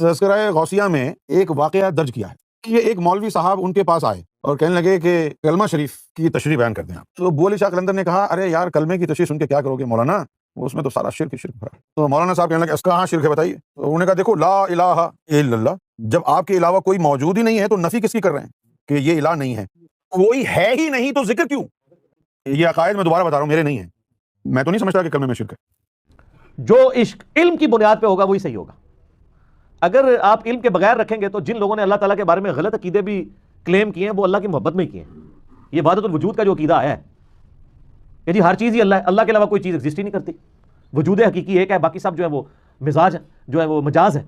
تذکرہ غوثیہ میں ایک واقعہ درج کیا ہے. یہ ایک مولوی صاحب ان کے پاس آئے اور کہنے لگے کہ کلمہ شریف کی تشریح بیان کر دیں آپ. تو ابو علی شاہ قلندر نے کہا ارے یار کلمے کی تشریح سن کے کیا کرو گے مولانا, اس میں تو سارا شرک بھرا ہے. تو مولانا صاحب کہنے لگے اس کا ہاں شرک ہے بتائیے. تو انہوں نے کہا دیکھو لا الہ الا اللہ, جب آپ کے علاوہ کوئی موجود ہی نہیں ہے تو نفی کس کی کر رہے ہیں کہ یہ الہ نہیں ہے؟ کوئی ہے ہی نہیں تو ذکر کیوں؟ یہ عقائد میں دوبارہ بتا رہا ہوں میرے نہیں ہیں. میں تو نہیں سمجھتا کہ کلمے میں شرک ہے. جو عشق علم کی بنیاد پہ ہوگا وہی صحیح ہوگا. اگر آپ علم کے بغیر رکھیں گے تو جن لوگوں نے اللہ تعالیٰ کے بارے میں غلط عقیدے بھی کلیم کیے ہیں وہ اللہ کی محبت میں ہی کیے ہیں. یہ وحدت الوجود کا جو عقیدہ آیا ہے کہ جی ہر چیز ہی اللہ ہے, اللہ کے علاوہ کوئی چیز ایگزسٹ ہی نہیں کرتی, وجود حقیقی ایک ہے, باقی سب جو ہے وہ مزاج ہے, جو ہے وہ مجاز ہے.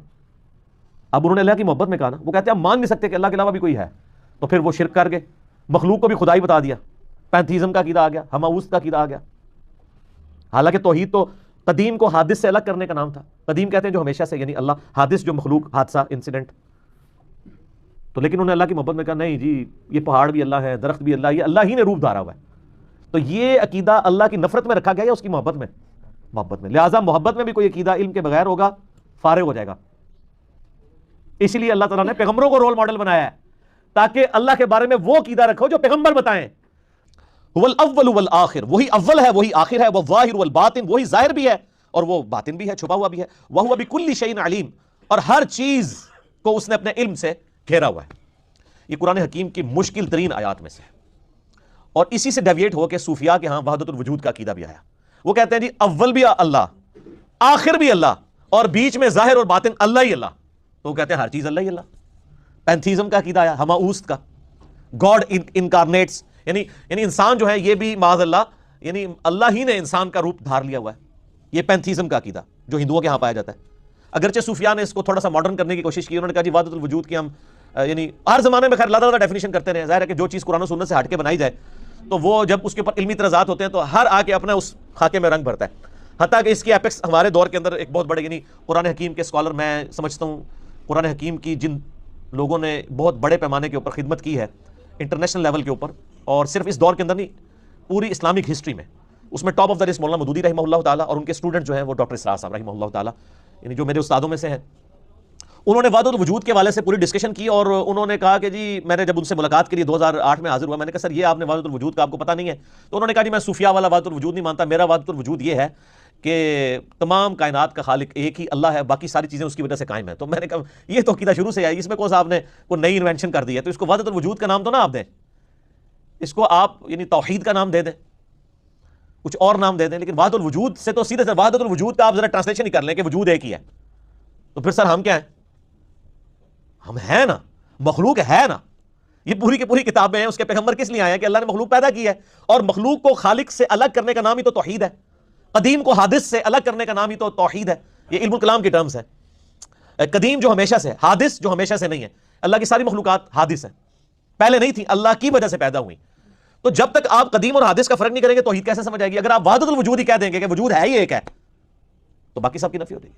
اب انہوں نے اللہ کی محبت میں کہا نا, وہ کہتے ہیں ہم مان نہیں سکتے کہ اللہ کے علاوہ بھی کوئی ہے, تو پھر وہ شرک کر گئے, مخلوق کو بھی خدائی بتا دیا, پینتھیزم کا عقیدہ آ گیا, ہماؤس کا عقیدہ آ گیا. حالانکہ توحید تو قدیم کو حادث سے الگ کرنے کا نام تھا. قدیم کہتے ہیں جو ہمیشہ سے, یعنی اللہ, حادث جو مخلوق, حادثہ, انسیڈنٹ. تو لیکن انہوں نے اللہ کی محبت میں کہا نہیں جی یہ پہاڑ بھی اللہ ہے, درخت بھی اللہ, یہ اللہ ہی نے روپ دھارا ہوا ہے. تو یہ عقیدہ اللہ کی نفرت میں رکھا گیا یا اس کی محبت میں؟ محبت میں. لہٰذا محبت میں بھی کوئی عقیدہ علم کے بغیر ہوگا فارغ ہو جائے گا. اسی لیے اللہ تعالیٰ نے پیغمبروں کو رول ماڈل بنایا ہے تاکہ اللہ کے بارے میں وہ عقیدہ رکھو جو پیغمبر بتائیں. هو الاول والآخر, وہی اول ہے وہی آخر ہے, والظاہر والباطن, وہی ظاہر بھی ہے اور وہ باطن بھی ہے, چھپا ہوا بھی ہے. وہو بکل شیء علیم, اور ہر چیز کو اس نے اپنے علم سے گھیرا ہوا ہے. یہ قرآن حکیم کی مشکل ترین آیات میں سے ہے, اور اسی سے ڈیویٹ ہو کے صوفیاء کے ہاں وحدت الوجود کا عقیدہ بھی آیا. وہ کہتے ہیں جی اول بھی اللہ, آخر بھی اللہ, اور بیچ میں ظاہر اور باطن اللہ ہی اللہ. تو وہ کہتے ہیں ہر چیز اللہ ہی اللہ. پینتھیزم کا عقیدہ آیا, ہماؤست کا, گاڈ انکارنیٹس, یعنی انسان جو ہے یہ بھی معاذ اللہ, یعنی اللہ ہی نے انسان کا روپ دھار لیا ہوا ہے. یہ پینتھیزم کا عقیدہ جو ہندوؤں کے ہاں پایا جاتا ہے. اگرچہ صوفیاء نے اس کو تھوڑا سا ماڈرن کرنے کی کوشش کی, انہوں نے کہا جی وحدت الوجود کی ہم یعنی ہر زمانے میں خیر اللہ تعالیٰ ڈیفینیشن کرتے رہے. ظاہر ہے کہ جو چیز قرآن و سنت سے ہٹ کے بنائی جائے تو وہ جب اس کے اوپر علمی اعتراضات ہوتے ہیں تو ہر آ کے اپنا اس خاکے میں رنگ بھرتا ہے. حتیٰ کہ اس کی ایپیکس ہمارے دور کے اندر ایک بہت بڑے, یعنی قرآن حکیم کے اسکالر, میں سمجھتا ہوں قرآن حکیم کی جن لوگوں نے بہت بڑے پیمانے کے اوپر خدمت کی ہے انٹرنیشنل لیول کے اوپر, اور صرف اس دور کے اندر نہیں پوری اسلامک ہسٹری میں, اس میں top of the list Maulana Maududi رحمہ اللہ تعالیٰ, اور ان کے اسٹوڈنٹ جو ہیں وہ ڈاکٹر اسرار صاحب رحمہ اللہ تعالیٰ, یعنی جو میرے استادوں میں سے ہیں. انہوں نے وحدت الوجود کے حوالے سے پوری ڈسکشن کی, اور انہوں نے کہا کہ جی میں نے جب ان سے ملاقات کے لیے 2008 میں حاضر ہوا, میں نے کہا سر یہ آپ نے وحدت الوجود کا آپ کو پتہ نہیں ہے؟ تو انہوں نے کہا جی میں صوفیاء والا وحدت الوجود نہیں مانتا, میرا وحدت الوجود یہ ہے کہ تمام کائنات کا خالق ایک ہی اللہ ہے, باقی ساری چیزیں اس کی وجہ سے قائم ہیں. تو میں نے کہا یہ تو عقیدہ شروع سے ہے, اس میں کون سا آپ نے کوئی نئی انوینشن کر دی ہے؟ تو اس کو وحدت الوجود کا نام تو نہ آپ دیں, اس کو آپ یعنی توحید کا نام دے دیں, کچھ اور نام دے دیں, لیکن وحدت الوجود سے تو سیدھے سے وحدت الوجود کا آپ ذرا ٹرانسلیشن ہی کر لیں کہ وجود ایک ہی ہے. تو پھر سر ہم کیا ہیں؟ ہم ہیں نا, مخلوق ہے نا. یہ پوری کی پوری کتابیں ہیں, اس کے پیغمبر کس لیے آئے ہیں کہ اللہ نے مخلوق پیدا کی ہے, اور مخلوق کو خالق سے الگ کرنے کا نام ہی تو توحید ہے. قدیم کو حادث سے الگ کرنے کا نام ہی تو توحید ہے. یہ علم الکلام کی ٹرمز ہے. قدیم جو ہمیشہ سے, حادث جو ہمیشہ سے نہیں ہے. اللہ کی ساری مخلوقات حادث ہیں, پہلے نہیں تھی, اللہ کی وجہ سے پیدا ہوئی. تو جب تک آپ قدیم اور حادث کا فرق نہیں کریں گے توحید کیسے سمجھ آئے گی؟ اگر آپ وحدت الوجود ہی کہہ دیں گے کہ وجود ہے ہی ایک ہے تو باقی سب کی نفی ہو جائے گی.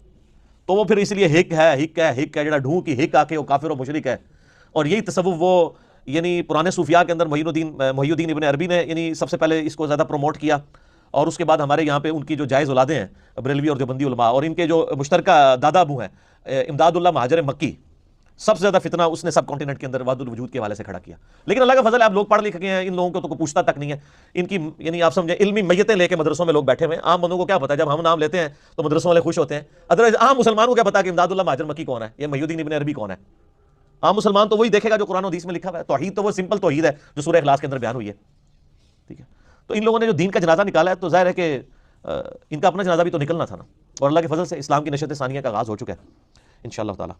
تو وہ پھر اس لیے ہک ہے جڑا ڈھونگ کی ہک آ کے وہ کافر و مشرک ہے. اور یہی تصوف وہ یعنی پرانے صوفیاء کے اندر محی الدین ابن عربی نے یعنی سب سے پہلے اس کو زیادہ پروموٹ کیا, اور اس کے بعد ہمارے یہاں پہ ان کی جو جائز اولادیں ہیں بریلوی اور دیوبندی علماء, اور ان کے جو مشترکہ دادا ابو ہیں امداد اللہ مہاجر مکی, سب سے زیادہ فتنہ اس نے سب کانٹیننٹ کے اندر وحدت الوجود کے حوالے سے کھڑا کیا. لیکن اللہ کا فضل ہے آپ لوگ پڑھ لکھ گئے ہیں, ان لوگوں کو تو کوئی پوچھتا تک نہیں ہے. ان کی یعنی آپ سمجھیں علمی میتیں لے کے مدرسوں میں لوگ بیٹھے ہوئے ہیں. عام بندوں کو کیا پتا, جب ہم نام لیتے ہیں تو مدرسوں والے خوش ہوتے ہیں. ادروائز عام مسلمان کو کیا پتا کہ امداد اللہ مہاجر مکی کون ہے, یہ محی الدین ابن عربی کون ہے؟ عام مسلمان تو وہی دیکھے گا جو قرآن و حدیث میں لکھا ہوا ہے. توحید تو وہ سمپل توحید ہے جو سورہ اخلاص کے اندر بیان ہوئی ہے. ٹھیک ہے, تو ان لوگوں نے جو دین کا جنازہ نکالا ہے تو ظاہر ہے کہ ان کا اپنا جنازہ بھی تو نکلنا تھا نا, اور اللہ کے فضل سے اسلام کی نشت ثانیہ کا آغاز ہو چکا ہے انشاءاللہ تعالی.